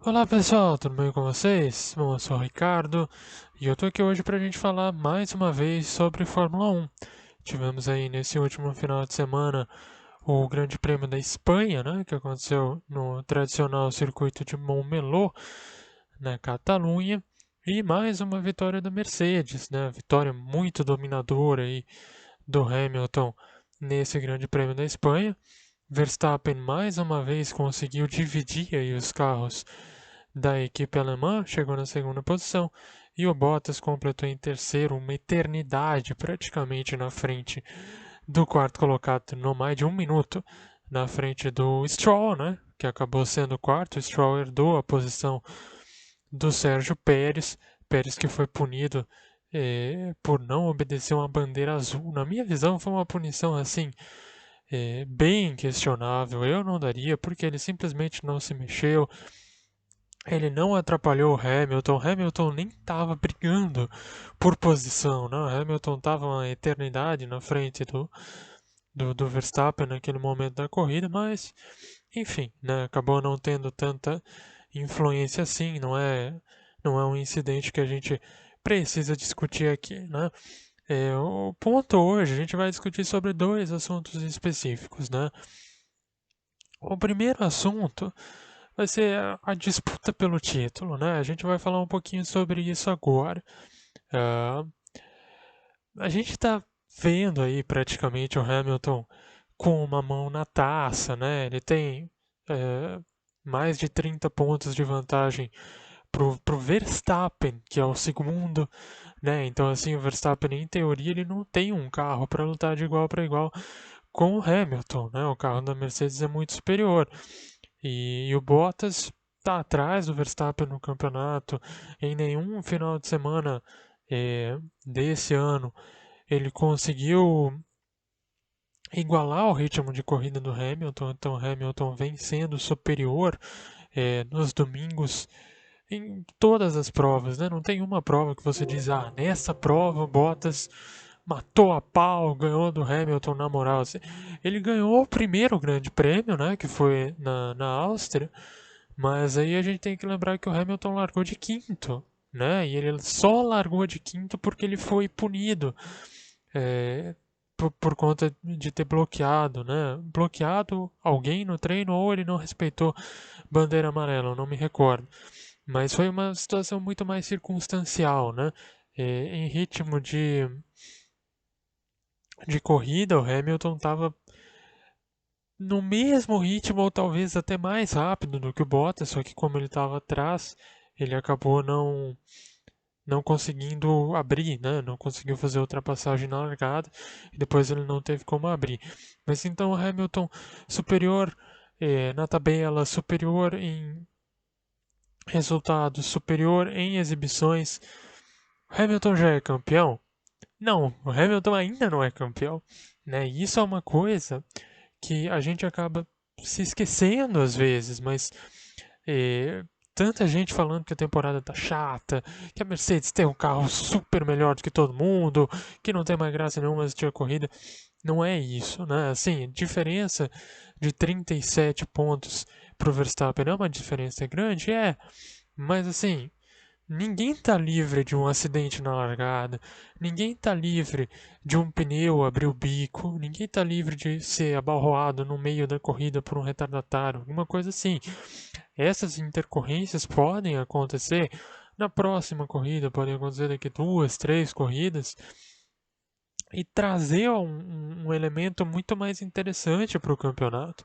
Olá pessoal, tudo bem com vocês? Bom, eu sou o Ricardo e eu tô aqui hoje pra gente falar mais uma vez sobre Fórmula 1. Tivemos aí nesse último final de semana o Grande Prêmio da Espanha, né, que aconteceu no tradicional circuito de Montmeló, na Catalunha, e mais uma vitória da Mercedes, né, vitória muito dominadora aí do Hamilton nesse Grande Prêmio da Espanha. Verstappen mais uma vez conseguiu dividir aí os carros da equipe alemã, chegou na segunda posição, e o Bottas completou em terceiro, uma eternidade praticamente na frente do quarto colocado, terminou mais de um minuto na frente do Stroll, né, que acabou sendo o quarto. O Stroll herdou a posição do Sérgio Pérez, Pérez que foi punido por não obedecer uma bandeira azul. Na minha visão, foi uma punição assim bem questionável. Eu não daria, porque ele simplesmente não se mexeu. Ele não atrapalhou o Hamilton. Hamilton nem estava brigando por posição, né? Hamilton estava uma eternidade na frente do Verstappen naquele momento da corrida, mas enfim, né? Acabou não tendo tanta influência assim. Não é um incidente que a gente precisa discutir aqui, né? O ponto hoje, a gente vai discutir sobre dois assuntos específicos, né? O primeiro assunto vai ser a disputa pelo título, né? A gente vai falar um pouquinho sobre isso agora. Ah, a gente está vendo aí praticamente o Hamilton com uma mão na taça, né? Ele tem eh, mais de 30 pontos de vantagem pro Verstappen, que é o segundo, né? Então, assim, o Verstappen, em teoria, ele não tem um carro para lutar de igual para igual com o Hamilton, né? O carro da Mercedes é muito superior. E o Bottas está atrás do Verstappen no campeonato. Em nenhum final de semana desse ano ele conseguiu igualar o ritmo de corrida do Hamilton. Então, Hamilton vem sendo superior nos domingos em todas as provas, né? Não tem uma prova que você diz, ah, nessa prova o Bottas matou a pau, ganhou do Hamilton na moral. Assim. Ele ganhou o primeiro grande prêmio, né? Que foi na Áustria, mas aí a gente tem que lembrar que o Hamilton largou de quinto, né? E ele só largou de quinto porque ele foi punido. Por conta de ter bloqueado, né? Bloqueado alguém no treino ou ele não respeitou bandeira amarela, eu não me recordo. Mas foi uma situação muito mais circunstancial, né? Em ritmo de corrida, o Hamilton estava no mesmo ritmo ou talvez até mais rápido do que o Bottas, só que como ele estava atrás, ele acabou não conseguindo abrir, né? Não conseguiu fazer a ultrapassagem na largada e depois ele não teve como abrir. Mas então o Hamilton superior na tabela, superior em resultados, superior em exibições. O Hamilton já é campeão? Não, o Hamilton ainda não é campeão, né? E isso é uma coisa que a gente acaba se esquecendo às vezes, mas é, tanta gente falando que a temporada tá chata, que a Mercedes tem um carro super melhor do que todo mundo, que não tem mais graça nenhuma assistir a corrida. Não é isso, né? Assim, diferença de 37 pontos pro Verstappen é uma diferença grande, mas assim, ninguém está livre de um acidente na largada, ninguém está livre de um pneu abrir o bico, ninguém está livre de ser abalroado no meio da corrida por um retardatário, alguma coisa assim. Essas intercorrências podem acontecer na próxima corrida, podem acontecer daqui duas, três corridas, e trazer um elemento muito mais interessante para o campeonato.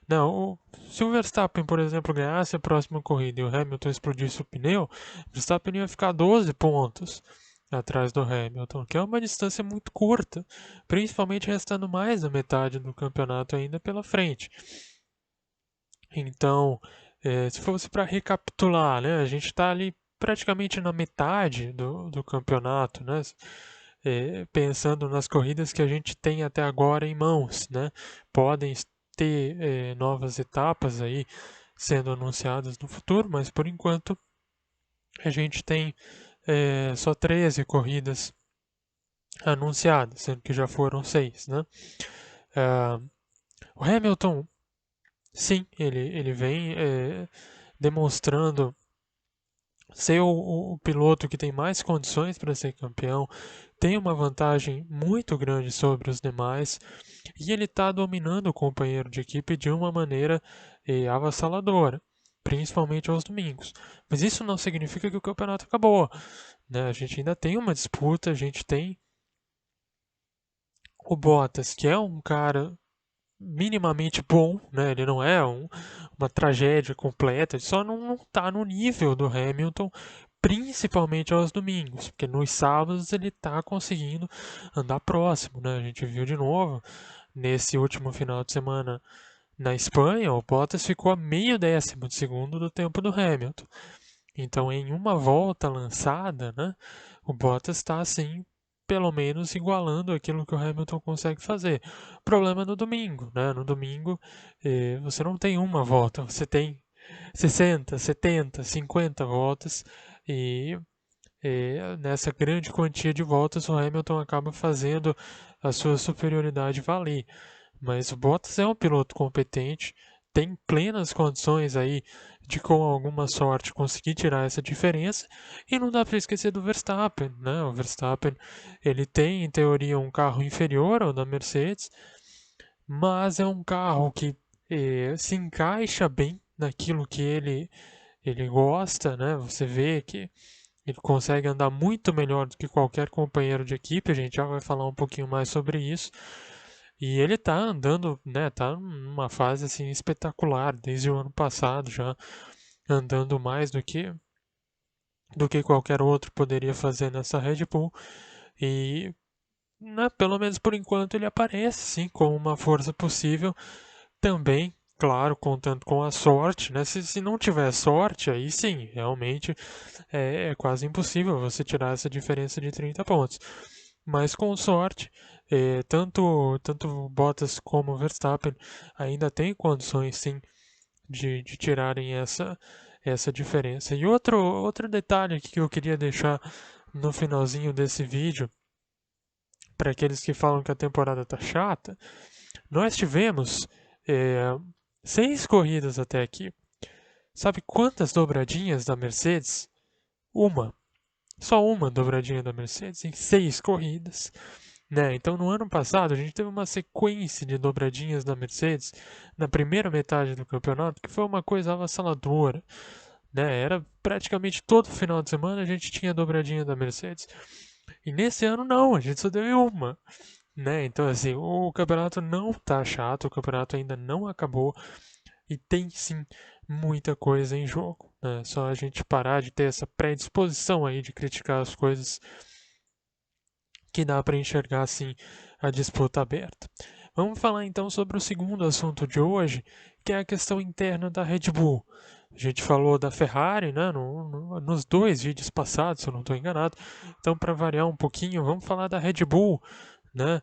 Não, se o Verstappen, por exemplo, ganhasse a próxima corrida e o Hamilton explodisse o pneu, o Verstappen ia ficar 12 pontos atrás do Hamilton, que é uma distância muito curta, principalmente restando mais da metade do campeonato ainda pela frente. Então, se fosse para recapitular, né, a gente está ali praticamente na metade do campeonato, né, pensando nas corridas que a gente tem até agora em mãos, né, podem ter novas etapas aí sendo anunciadas no futuro, mas por enquanto a gente tem só 13 corridas anunciadas, sendo que já foram 6, né? O Hamilton, sim, ele vem demonstrando ser o piloto que tem mais condições para ser campeão, tem uma vantagem muito grande sobre os demais e ele está dominando o companheiro de equipe de uma maneira avassaladora, principalmente aos domingos. Mas isso não significa que o campeonato acabou, né? A gente ainda tem uma disputa, a gente tem o Bottas, que é um cara minimamente bom, né? Ele não é uma tragédia completa, ele só não está no nível do Hamilton, principalmente aos domingos, porque nos sábados ele está conseguindo andar próximo, né? A gente viu de novo nesse último final de semana na Espanha, o Bottas ficou a meio décimo de segundo do tempo do Hamilton. Então, em uma volta lançada, né, o Bottas está assim, pelo menos igualando aquilo que o Hamilton consegue fazer. Problema no domingo, né? No domingo você não tem uma volta, você tem 60, 70, 50 voltas e nessa grande quantia de voltas o Hamilton acaba fazendo a sua superioridade valer. Mas o Bottas é um piloto competente, tem plenas condições aí de, com alguma sorte, conseguir tirar essa diferença. E não dá para esquecer do Verstappen, né? O Verstappen, ele tem, em teoria, um carro inferior ao da Mercedes, mas é um carro que se encaixa bem naquilo que ele gosta, né? Você vê que ele consegue andar muito melhor do que qualquer companheiro de equipe, a gente já vai falar um pouquinho mais sobre isso. E ele tá andando, né, tá numa fase assim espetacular desde o ano passado, já andando mais do que qualquer outro poderia fazer nessa Red Bull. E, né, pelo menos por enquanto ele aparece sim como uma força possível também. Claro, contando com a sorte, né? Se não tiver sorte, aí sim, realmente é quase impossível você tirar essa diferença de 30 pontos. Mas com sorte, tanto Bottas como Verstappen ainda têm condições sim de tirarem essa diferença. E outro detalhe aqui que eu queria deixar no finalzinho desse vídeo, para aqueles que falam que a temporada tá chata, nós tivemos 6 corridas até aqui. Sabe quantas dobradinhas da Mercedes? Uma. Só uma dobradinha da Mercedes em 6 corridas. Né? Então, no ano passado, a gente teve uma sequência de dobradinhas da Mercedes na primeira metade do campeonato, que foi uma coisa avassaladora. Né? Era praticamente todo final de semana a gente tinha dobradinha da Mercedes. E nesse ano, não, a gente só teve uma. Né? Então, assim, o campeonato não tá chato, o campeonato ainda não acabou e tem sim muita coisa em jogo. Né? Só a gente parar de ter essa predisposição aí de criticar as coisas que dá para enxergar assim a disputa aberta. Vamos falar então sobre o segundo assunto de hoje, que é a questão interna da Red Bull. A gente falou da Ferrari, né, nos 2 vídeos passados, se eu não estou enganado. Então, para variar um pouquinho, vamos falar da Red Bull, né,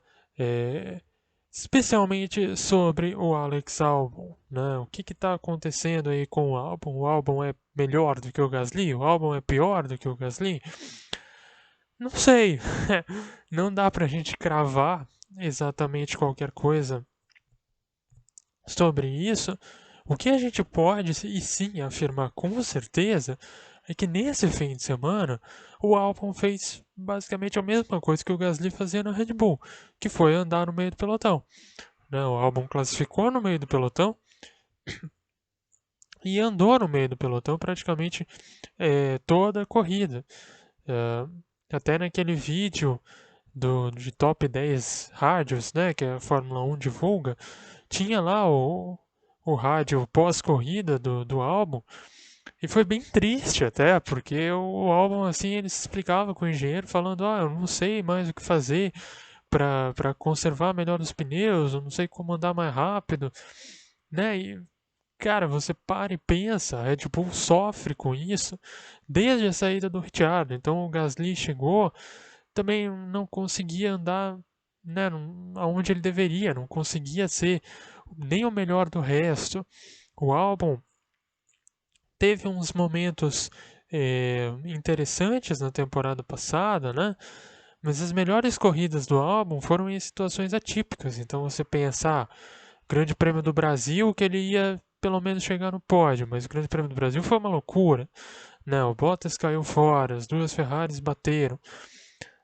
especialmente sobre o Alex Albon. Né, o que está acontecendo aí com o Albon? O Albon é melhor do que o Gasly? O Albon é pior do que o Gasly? Não sei, não dá pra gente cravar exatamente qualquer coisa sobre isso. O que a gente pode e sim afirmar com certeza é que nesse fim de semana o Albon fez basicamente a mesma coisa que o Gasly fazia na Red Bull, que foi andar no meio do pelotão. Né? O Albon classificou no meio do pelotão e andou no meio do pelotão praticamente toda a corrida. É, até naquele vídeo de top 10 rádios, né, que a Fórmula 1 divulga, tinha lá o rádio pós-corrida do álbum, e foi bem triste até, porque o álbum, assim, ele se explicava com o engenheiro, falando, eu não sei mais o que fazer para conservar melhor os pneus, eu não sei como andar mais rápido, né, e cara, você para e pensa, a Red Bull sofre com isso desde a saída do Ricciardo. Então o Gasly chegou, também não conseguia andar, né, aonde ele deveria, não conseguia ser nem o melhor do resto. O Albon teve uns momentos interessantes na temporada passada, né? Mas as melhores corridas do Albon foram em situações atípicas. Então você pensar, Grande Prêmio do Brasil, que ele ia pelo menos chegar no pódio, mas o Grande Prêmio do Brasil foi uma loucura, né? O Bottas caiu fora, as duas Ferraris bateram.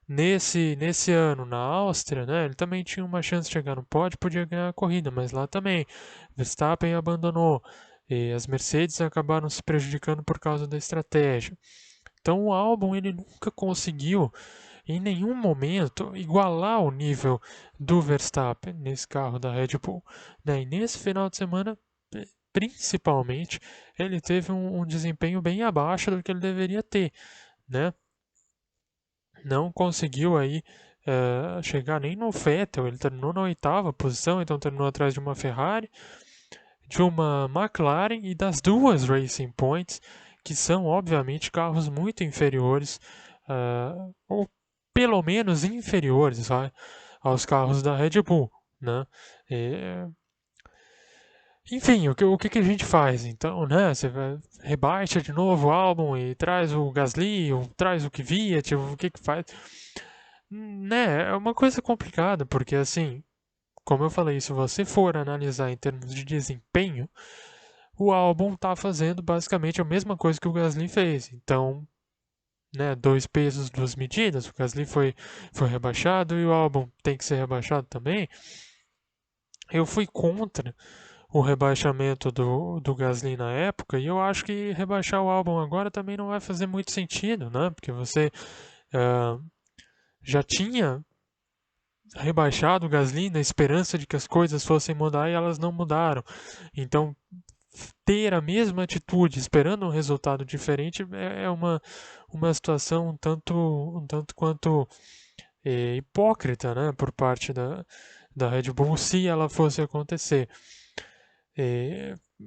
Nesse ano, na Áustria, né, ele também tinha uma chance de chegar no pódio, podia ganhar a corrida, mas lá também Verstappen abandonou e as Mercedes acabaram se prejudicando por causa da estratégia. Então o Albon ele nunca conseguiu em nenhum momento igualar o nível do Verstappen nesse carro da Red Bull, né? E nesse final de semana, principalmente, ele teve um desempenho bem abaixo do que ele deveria ter, né? Não conseguiu aí chegar nem no Vettel, ele terminou na oitava posição, então terminou atrás de uma Ferrari, de uma McLaren e das duas Racing Points, que são obviamente carros muito inferiores, ou pelo menos inferiores, vai, aos carros da Red Bull, né? E, enfim, o que a gente faz? Então, né? Você rebaixa de novo o álbum e traz o Gasly, ou traz o Kvyat, o que faz? Né, é uma coisa complicada, porque assim, como eu falei, se você for analisar em termos de desempenho, o álbum está fazendo basicamente a mesma coisa que o Gasly fez. Então, né, dois pesos, duas medidas. O Gasly foi rebaixado e o álbum tem que ser rebaixado também. Eu fui contra o rebaixamento do Gasly na época e eu acho que rebaixar o álbum agora também não vai fazer muito sentido, né? Porque você já tinha rebaixado o Gasly na esperança de que as coisas fossem mudar e elas não mudaram. Então, ter a mesma atitude esperando um resultado diferente é uma situação um tanto quanto hipócrita, né, por parte da Red Bull se ela fosse acontecer.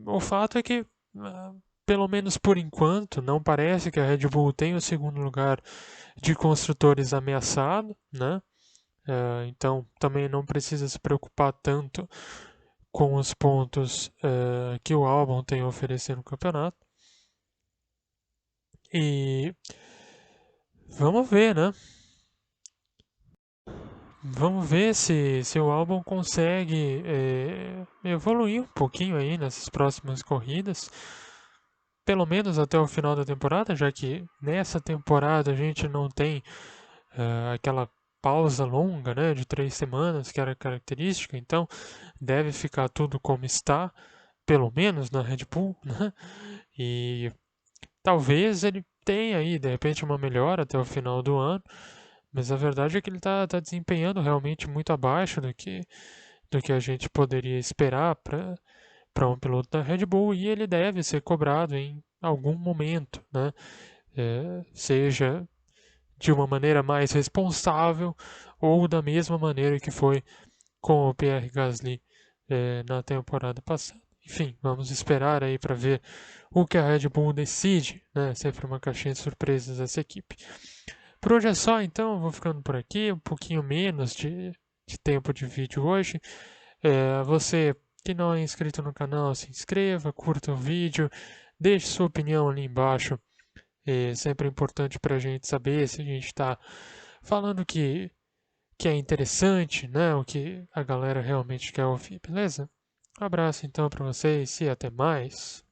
O fato é que, pelo menos por enquanto, não parece que a Red Bull tem o segundo lugar de construtores ameaçado, né? Então também não precisa se preocupar tanto com os pontos que o Albon tem a oferecer no campeonato. E vamos ver, né? Vamos ver se o Albon consegue evoluir um pouquinho aí nessas próximas corridas, pelo menos até o final da temporada, já que nessa temporada a gente não tem aquela pausa longa, né, de 3 semanas, que era característica, então deve ficar tudo como está, pelo menos na Red Bull, né? E talvez ele tenha aí, de repente, uma melhora até o final do ano, mas a verdade é que ele está desempenhando realmente muito abaixo do que a gente poderia esperar para um piloto da Red Bull e ele deve ser cobrado em algum momento, né? Seja de uma maneira mais responsável ou da mesma maneira que foi com o Pierre Gasly na temporada passada. Enfim, vamos esperar aí para ver o que a Red Bull decide, né? Sempre uma caixinha de surpresas essa equipe. Por hoje é só, então, eu vou ficando por aqui, um pouquinho menos de tempo de vídeo hoje. Você que não é inscrito no canal, se inscreva, curta o vídeo, deixe sua opinião ali embaixo. É sempre importante para a gente saber se a gente está falando que é interessante, né? O que a galera realmente quer ouvir, beleza? Um abraço então para vocês e até mais.